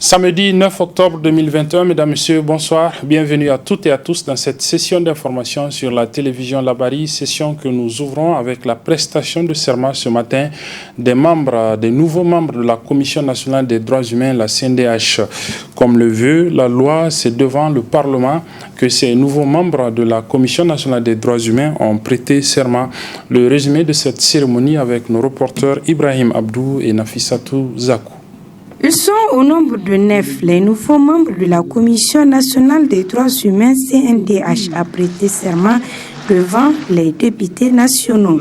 Samedi 9 octobre 2021, mesdames, messieurs, bonsoir. Bienvenue à toutes et à tous dans cette session d'information sur la télévision Labari, session que nous ouvrons avec la prestation de serment ce matin des nouveaux membres de la Commission nationale des droits humains, la CNDH. Comme le veut la loi, c'est devant le Parlement que ces nouveaux membres de la Commission nationale des droits humains ont prêté serment. Le résumé de cette cérémonie avec nos reporters Ibrahim Abdou et Nafissatou Zakou. Ils sont au nombre de 9, les nouveaux membres de la Commission nationale des droits humains CNDH à prêter serment devant les députés nationaux.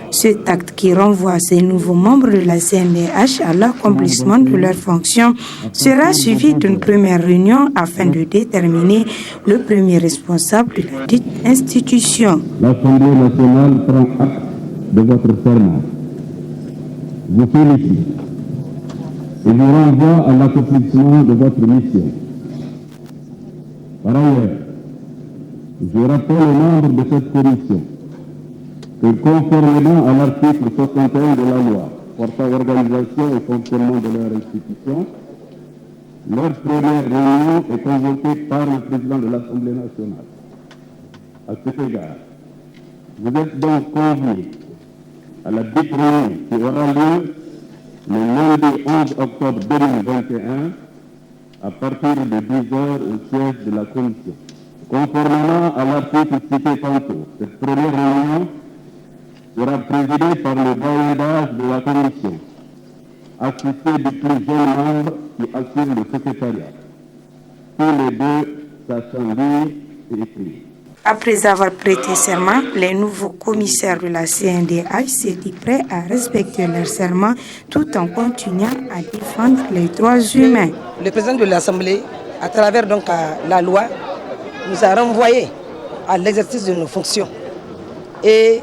Cet acte qui renvoie ces nouveaux membres de la CNDH à l'accomplissement de leurs fonctions sera suivi d'une première réunion afin de déterminer le premier responsable de la dite institution. L'Assemblée nationale prend acte de votre serment. Je félicite et je renvoie à l'accomplissement de votre mission. Par ailleurs, je rappelle aux membres de cette commission que conformément à l'article 61 de la loi portant organisation et fonctionnement de leur institution, leur première réunion est convoquée par le président de l'Assemblée nationale. À cet égard, vous êtes donc conviés à la dite réunion qui aura lieu le lundi 11 octobre 2021 à partir de 10h au siège de la Commission. Conformément à l'article cité tantôt, cette première réunion sera présidée par le doyen d'âge de la Commission, assisté du plus jeune membre qui assure le secrétariat. Tous les deux sachant lire et écrire. Après avoir prêté serment, les nouveaux commissaires de la CNDH s'est dit prêts à respecter leur serment tout en continuant à défendre les droits humains. Le président de l'Assemblée, à travers donc la loi, nous a renvoyé à l'exercice de nos fonctions. Et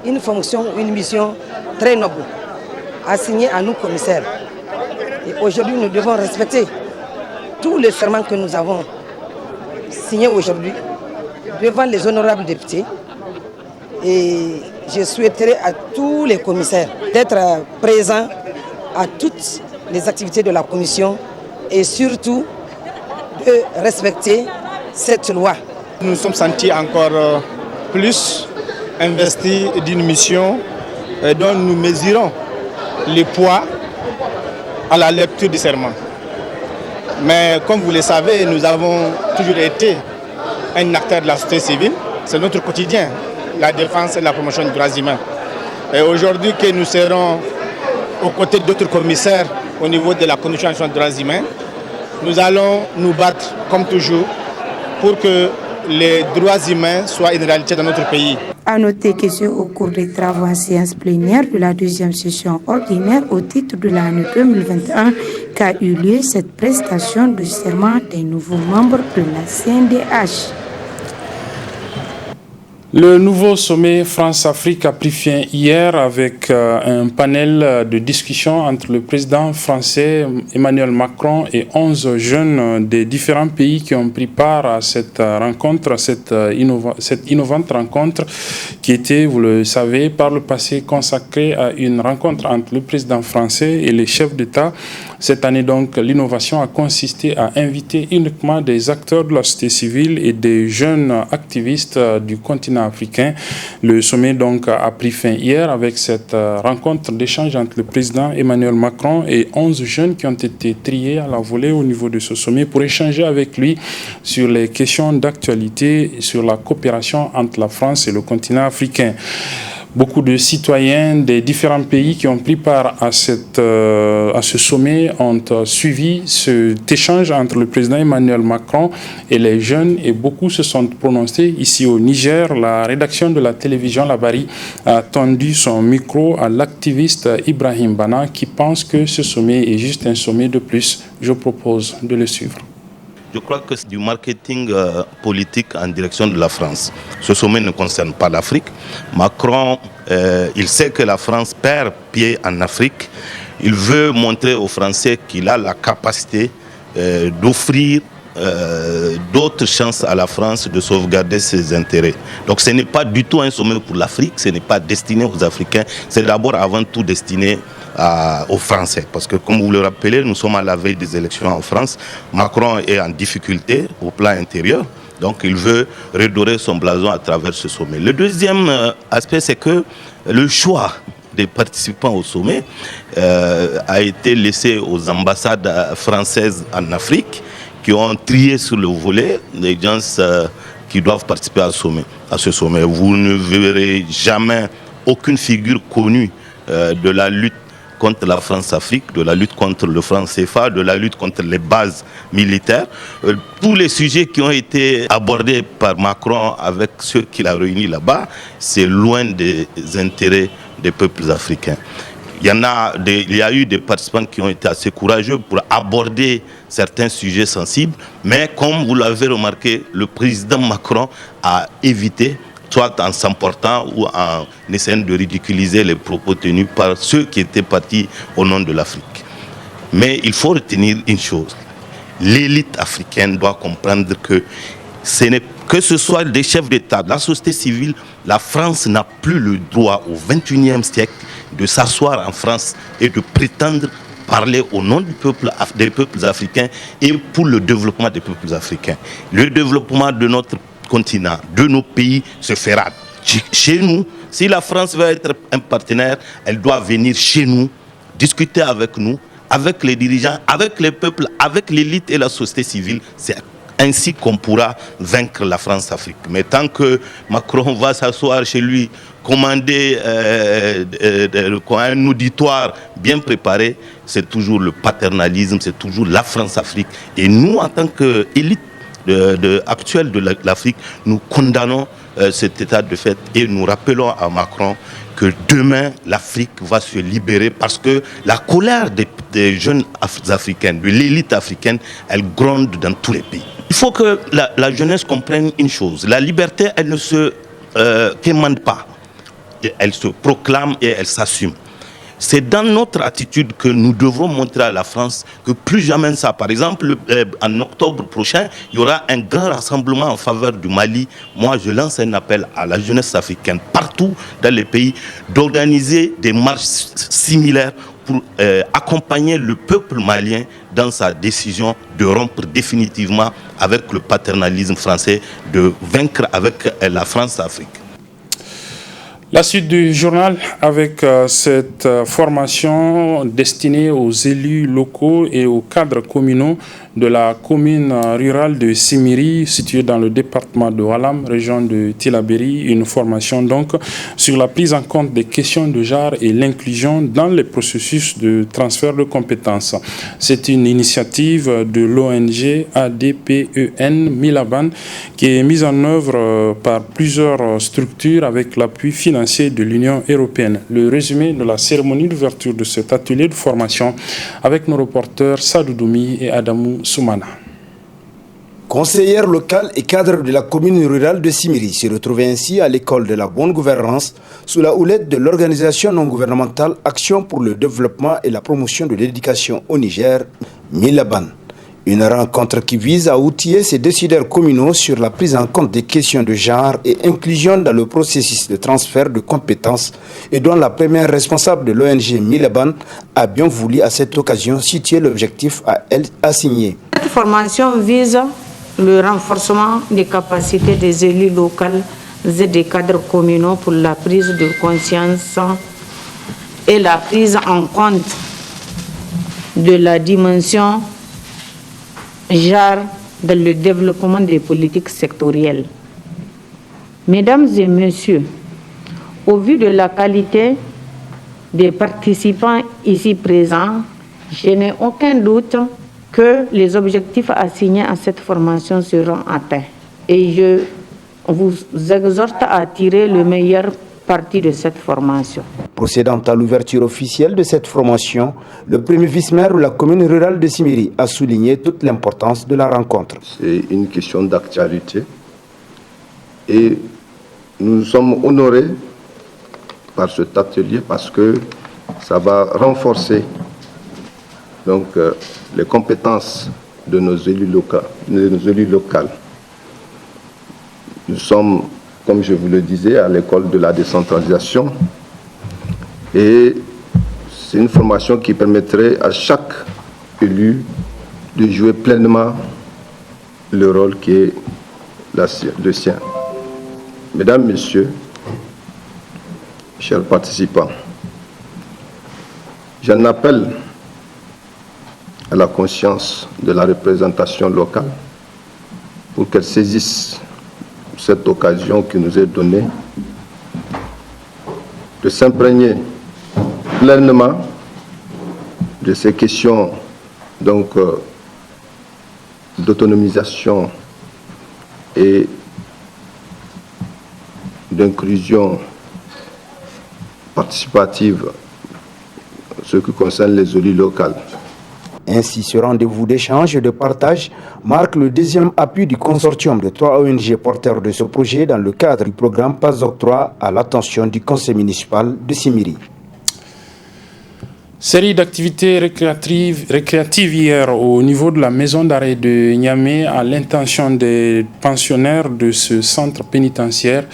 une mission très noble, assignée à nous commissaires. Et aujourd'hui, nous devons respecter tous les serments que nous avons signés aujourd'hui devant les honorables députés. Et je souhaiterais à tous les commissaires d'être présents à toutes les activités de la commission et surtout de respecter cette loi. Nous nous sommes sentis encore plus investis d'une mission dont nous mesurons le poids à la lecture du serment. Mais comme vous le savez, nous avons toujours été un acteur de la société civile. C'est notre quotidien, la défense et la promotion des droits humains. Et aujourd'hui que nous serons aux côtés d'autres commissaires au niveau de la Commission nationale des droits humains, nous allons nous battre comme toujours pour que les droits humains soient une réalité dans notre pays. À noter que c'est au cours des travaux en séance plénière de la deuxième session ordinaire au titre de l'année 2021 qu'a eu lieu cette prestation de serment des nouveaux membres de la CNDH. Le nouveau sommet France-Afrique a pris fin hier avec un panel de discussion entre le président français Emmanuel Macron et 11 jeunes des différents pays qui ont pris part à cette rencontre, cette innovante rencontre qui était, vous le savez, par le passé consacrée à une rencontre entre le président français et les chefs d'État. Cette année donc, l'innovation a consisté à inviter uniquement des acteurs de la société civile et des jeunes activistes du continent africain. Le sommet donc a pris fin hier avec cette rencontre d'échange entre le président Emmanuel Macron et 11 jeunes qui ont été triés à la volée au niveau de ce sommet pour échanger avec lui sur les questions d'actualité et sur la coopération entre la France et le continent africain. Beaucoup de citoyens des différents pays qui ont pris part à ce sommet ont suivi cet échange entre le président Emmanuel Macron et les jeunes et beaucoup se sont prononcés. Ici au Niger, la rédaction de la télévision Labari a tendu son micro à l'activiste Ibrahim Bana qui pense que ce sommet est juste un sommet de plus. Je propose de le suivre. Je crois que c'est du marketing politique en direction de la France. Ce sommet ne concerne pas l'Afrique. Macron, il sait que la France perd pied en Afrique. Il veut montrer aux Français qu'il a la capacité d'offrir d'autres chances à la France de sauvegarder ses intérêts. Donc ce n'est pas du tout un sommet pour l'Afrique, ce n'est pas destiné aux Africains, c'est d'abord avant tout destiné aux Français. Parce que comme vous le rappelez, nous sommes à la veille des élections en France. Macron est en difficulté au plan intérieur. Donc il veut redorer son blason à travers ce sommet. Le deuxième aspect, c'est que le choix des participants au sommet a été laissé aux ambassades françaises en Afrique qui ont trié sur le volet les gens qui doivent participer à ce sommet. Vous ne verrez jamais aucune figure connue de la lutte contre la France-Afrique, de la lutte contre le franc CFA, de la lutte contre les bases militaires. Tous les sujets qui ont été abordés par Macron avec ceux qu'il a réunis là-bas, c'est loin des intérêts des peuples africains. Il y a eu des participants qui ont été assez courageux pour aborder certains sujets sensibles, mais comme vous l'avez remarqué, le président Macron a évité, soit en s'emportant ou en essayant de ridiculiser les propos tenus par ceux qui étaient partis au nom de l'Afrique. Mais il faut retenir une chose, l'élite africaine doit comprendre que ce soit des chefs d'État, la société civile, la France n'a plus le droit au XXIe siècle de s'asseoir en France et de prétendre parler au nom des peuples africains et pour le développement des peuples africains. Le développement de notre continent, de nos pays, se fera chez nous. Si la France veut être un partenaire, elle doit venir chez nous, discuter avec nous, avec les dirigeants, avec les peuples, avec l'élite et la société civile. C'est ainsi qu'on pourra vaincre la France-Afrique. Mais tant que Macron va s'asseoir chez lui, commander un auditoire bien préparé, c'est toujours le paternalisme, c'est toujours la France-Afrique. Et nous, en tant qu'élite actuelle de l'Afrique, nous condamnons cet état de fait et nous rappelons à Macron que demain, l'Afrique va se libérer parce que la colère des jeunes Africains, de l'élite africaine, elle gronde dans tous les pays. Il faut que la jeunesse comprenne une chose. La liberté, elle ne se quémande pas. Elle se proclame et elle s'assume. C'est dans notre attitude que nous devons montrer à la France que plus jamais ça. Par exemple, en octobre prochain, il y aura un grand rassemblement en faveur du Mali. Moi, je lance un appel à la jeunesse africaine, partout dans les pays, d'organiser des marches similaires pour accompagner le peuple malien dans sa décision de rompre définitivement avec le paternalisme français, de vaincre avec la France-Afrique. La suite du journal avec cette formation destinée aux élus locaux et aux cadres communaux de la commune rurale de Simiri, située dans le département de Walam, région de Tillabéri. Une formation donc sur la prise en compte des questions de genre et l'inclusion dans les processus de transfert de compétences. C'est une initiative de l'ONG ADPEN Milaban qui est mise en œuvre par plusieurs structures avec l'appui financier de l'Union européenne. Le résumé de la cérémonie d'ouverture de cet atelier de formation avec nos reporters Sadou Doumi et Adamou Soumana. Conseillère locale et cadre de la commune rurale de Simiri se retrouvait ainsi à l'école de la bonne gouvernance sous la houlette de l'organisation non gouvernementale Action pour le développement et la promotion de l'éducation au Niger, Milaban. Une rencontre qui vise à outiller ces décideurs communaux sur la prise en compte des questions de genre et inclusion dans le processus de transfert de compétences et dont la première responsable de l'ONG Milaban a bien voulu à cette occasion situer l'objectif à elle assigné. Cette formation vise le renforcement des capacités des élus locaux et des cadres communaux pour la prise de conscience et la prise en compte de la dimension genre dans le développement des politiques sectorielles. Mesdames et messieurs, au vu de la qualité des participants ici présents, je n'ai aucun doute que les objectifs assignés à cette formation seront atteints. Et je vous exhorte à tirer le meilleur parti de cette formation. Procédant à l'ouverture officielle de cette formation, le premier vice-maire de la commune rurale de Simiri a souligné toute l'importance de la rencontre. C'est une question d'actualité et nous sommes honorés par cet atelier parce que ça va renforcer donc, les compétences de nos élus locaux. Nous sommes, comme je vous le disais, à l'école de la décentralisation et C'est une formation qui permettrait à chaque élu de jouer pleinement le rôle qui est le sien. Mesdames, Messieurs, chers participants, j'en appelle à la conscience de la représentation locale pour qu'elle saisisse cette occasion qui nous est donnée de s'imprégner pleinement de ces questions d'autonomisation et d'inclusion participative, ce qui concerne les élus locaux. Ainsi, ce rendez-vous d'échange et de partage marque le deuxième appui du consortium de 3 ONG porteurs de ce projet dans le cadre du programme Pass Octroi à l'attention du conseil municipal de Simiri. Série d'activités récréatives hier au niveau de la maison d'arrêt de Niamey à l'intention des pensionnaires de ce centre pénitentiaire.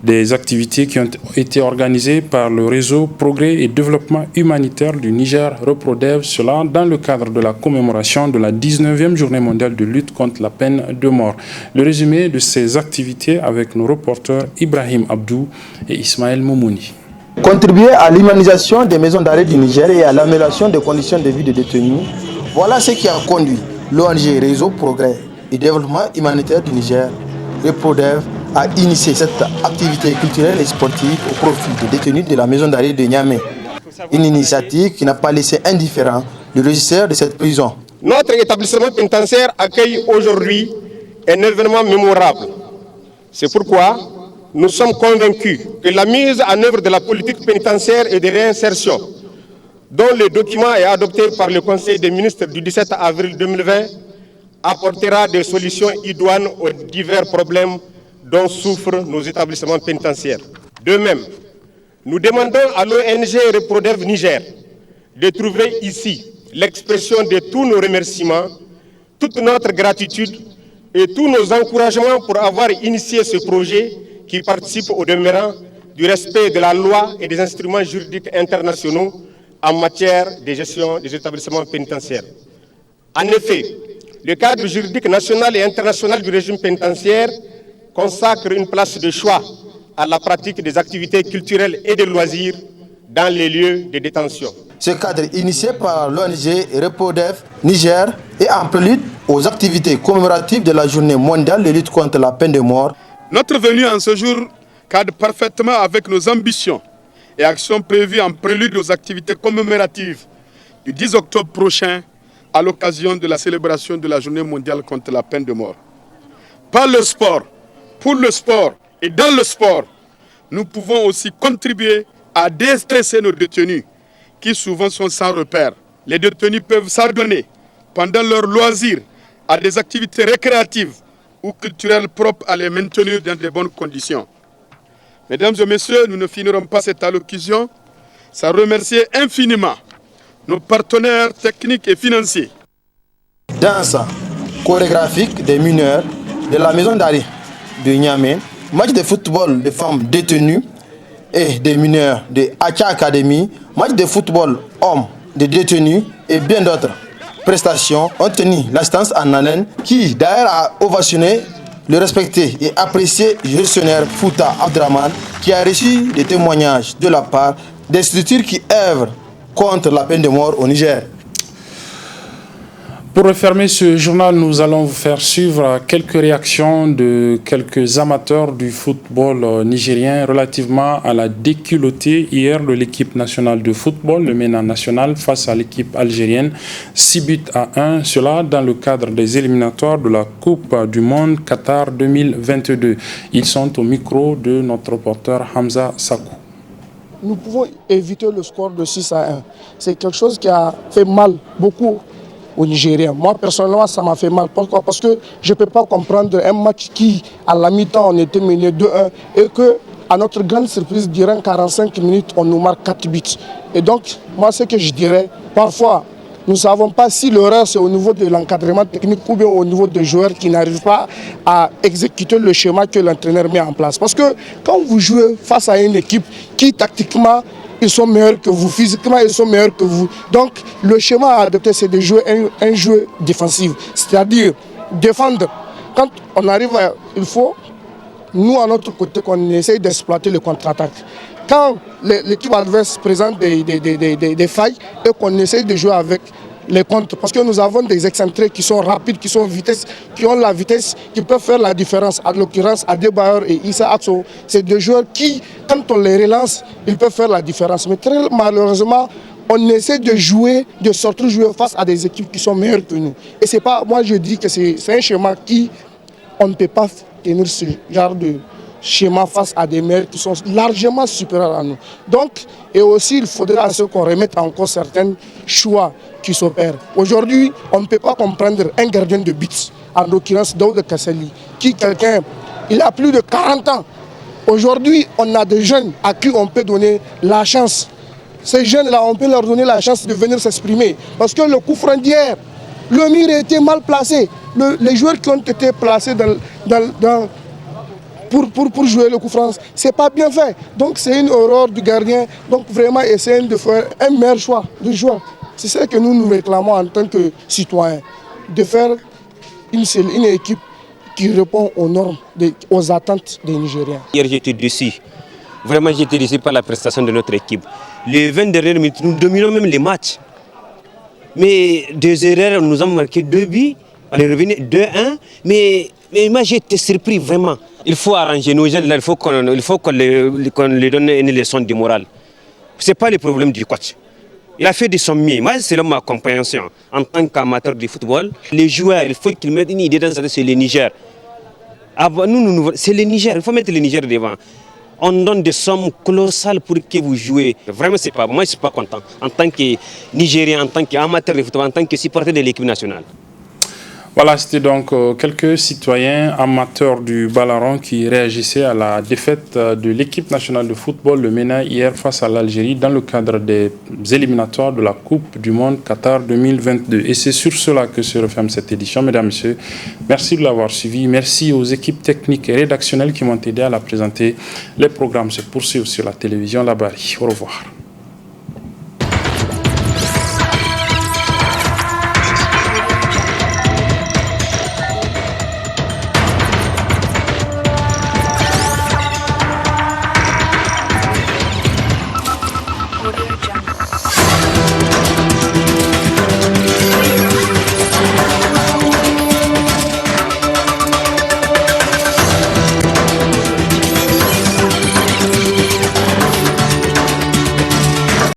Des activités qui ont été organisées par le réseau Progrès et Développement Humanitaire du Niger, Reprodev, cela dans le cadre de la commémoration de la 19e journée mondiale de lutte contre la peine de mort. Le résumé de ces activités avec nos reporters Ibrahim Abdou et Ismaël Moumouni. Contribuer à l'humanisation des maisons d'arrêt du Niger et à l'amélioration des conditions de vie des détenus, voilà ce qui a conduit l'ONG Réseau Progrès et Développement Humanitaire du Niger, Reprodev, a initié cette activité culturelle et sportive au profit des détenus de la maison d'arrêt de Niamey. Une initiative qui n'a pas laissé indifférent le régisseur de cette prison. Notre établissement pénitentiaire accueille aujourd'hui un événement mémorable. C'est pourquoi nous sommes convaincus que la mise en œuvre de la politique pénitentiaire et de réinsertion, dont le document est adopté par le Conseil des ministres du 17 avril 2020, apportera des solutions idoines aux divers problèmes dont souffrent nos établissements pénitentiaires. De même, nous demandons à l'ONG Reprodev Niger de trouver ici l'expression de tous nos remerciements, toute notre gratitude et tous nos encouragements pour avoir initié ce projet qui participe au demeurant du respect de la loi et des instruments juridiques internationaux en matière de gestion des établissements pénitentiaires. En effet, le cadre juridique national et international du régime pénitentiaire consacre une place de choix à la pratique des activités culturelles et de loisirs dans les lieux de détention. Ce cadre initié par l'ONG Reprodev Niger est en prélude aux activités commémoratives de la journée mondiale de lutte contre la peine de mort. Notre venue en ce jour cadre parfaitement avec nos ambitions et actions prévues en prélude aux activités commémoratives du 10 octobre prochain à l'occasion de la célébration de la journée mondiale contre la peine de mort. Par le sport, pour le sport et dans le sport, nous pouvons aussi contribuer à déstresser nos détenus qui souvent sont sans repère. Les détenus peuvent s'adonner pendant leurs loisirs à des activités récréatives ou culturelles propres à les maintenir dans de bonnes conditions. Mesdames et messieurs, nous ne finirons pas cette allocution sans remercier infiniment nos partenaires techniques et financiers. Danse chorégraphique des mineurs de la maison d'arrêt de Niamey, match de football des femmes détenues et des mineurs de Acha Academy, match de football hommes des détenus et bien d'autres prestations ont tenu l'assistance en haleine qui d'ailleurs a ovationné le respecté et apprécié gestionnaire Fouta Abdraman qui a reçu des témoignages de la part des structures qui œuvrent contre la peine de mort au Niger. Pour refermer ce journal, nous allons vous faire suivre quelques réactions de quelques amateurs du football nigérien relativement à la déculottée hier de l'équipe nationale de football, le MENA national, face à l'équipe algérienne, 6-1, cela dans le cadre des éliminatoires de la Coupe du Monde Qatar 2022. Ils sont au micro de notre reporter Hamza Sakou. Nous pouvons éviter le score de 6-1. C'est quelque chose qui a fait mal beaucoup aux Nigériens. Moi, personnellement, ça m'a fait mal. Pourquoi ? Parce que je ne peux pas comprendre un match qui, à la mi-temps, on était mené 2-1 et que, à notre grande surprise, durant 45 minutes, on nous marque 4 buts. Et donc, moi, ce que je dirais, parfois, nous ne savons pas si l'erreur c'est au niveau de l'encadrement technique ou bien au niveau des joueurs qui n'arrivent pas à exécuter le schéma que l'entraîneur met en place. Parce que quand vous jouez face à une équipe qui, tactiquement, ils sont meilleurs que vous, physiquement ils sont meilleurs que vous. Donc le schéma à adopter, c'est de jouer un jeu défensif, c'est-à-dire défendre. Quand on arrive il faut, nous à notre côté, qu'on essaye d'exploiter le contre-attaque. Quand l'équipe adverse présente des failles et qu'on essaye de jouer avec les contres, parce que nous avons des excentrés qui sont rapides, qui ont la vitesse, qui peuvent faire la différence. En l'occurrence, Adebayor et Issa Akso, c'est des joueurs qui, quand on les relance, ils peuvent faire la différence. Mais très malheureusement, on essaie de jouer, de sortir jouer face à des équipes qui sont meilleures que nous. Et c'est pas, moi je dis que c'est un schéma qui, on ne peut pas tenir ce genre de schéma face à des maires qui sont largement supérieurs à nous. Donc, et aussi il faudra qu'on remette encore certains choix qui s'opèrent. Aujourd'hui, on ne peut pas comprendre un gardien de but, en l'occurrence Daouda Kassali, qui il a plus de 40 ans. Aujourd'hui, on a des jeunes à qui on peut donner la chance. Ces jeunes-là, on peut leur donner la chance de venir s'exprimer. Parce que le coup franc d'hier, le mur a été mal placé. Les joueurs qui ont été placés pour jouer le coup franc, ce n'est pas bien fait. Donc c'est une erreur du gardien. Donc vraiment essayer de faire un meilleur choix de joueur. C'est ce que nous réclamons en tant que citoyens. De faire une équipe qui répond aux normes, aux attentes des Nigériens. Hier j'étais déçu. Vraiment j'étais déçu par la prestation de notre équipe. Les 20 dernières minutes, nous dominons même les matchs. Mais deux erreurs, nous avons marqué 2 buts. On est revenu 2-1. Mais moi j'ai été surpris vraiment. Il faut arranger nos jeunes là, il faut qu'on leur donne une leçon de morale. Ce n'est pas le problème du coach. Il a fait de son mieux. Moi, c'est ma compréhension. En tant qu'amateur de football, les joueurs, il faut qu'ils mettent une idée dans ça, c'est le Niger. C'est le Niger, il faut mettre le Niger devant. On donne des sommes colossales pour que vous jouez. Vraiment, c'est pas, moi, je ne suis pas content. En tant que Nigérien, en tant qu'amateur de football, en tant que supporter de l'équipe nationale. Voilà, c'était donc quelques citoyens amateurs du ballon qui réagissaient à la défaite de l'équipe nationale de football, le MENA, hier face à l'Algérie dans le cadre des éliminatoires de la Coupe du Monde Qatar 2022. Et c'est sur cela que se referme cette édition. Mesdames, Messieurs, merci de l'avoir suivi. Merci aux équipes techniques et rédactionnelles qui m'ont aidé à la présenter. Les programmes se poursuivent sur la télévision Labari. Au revoir.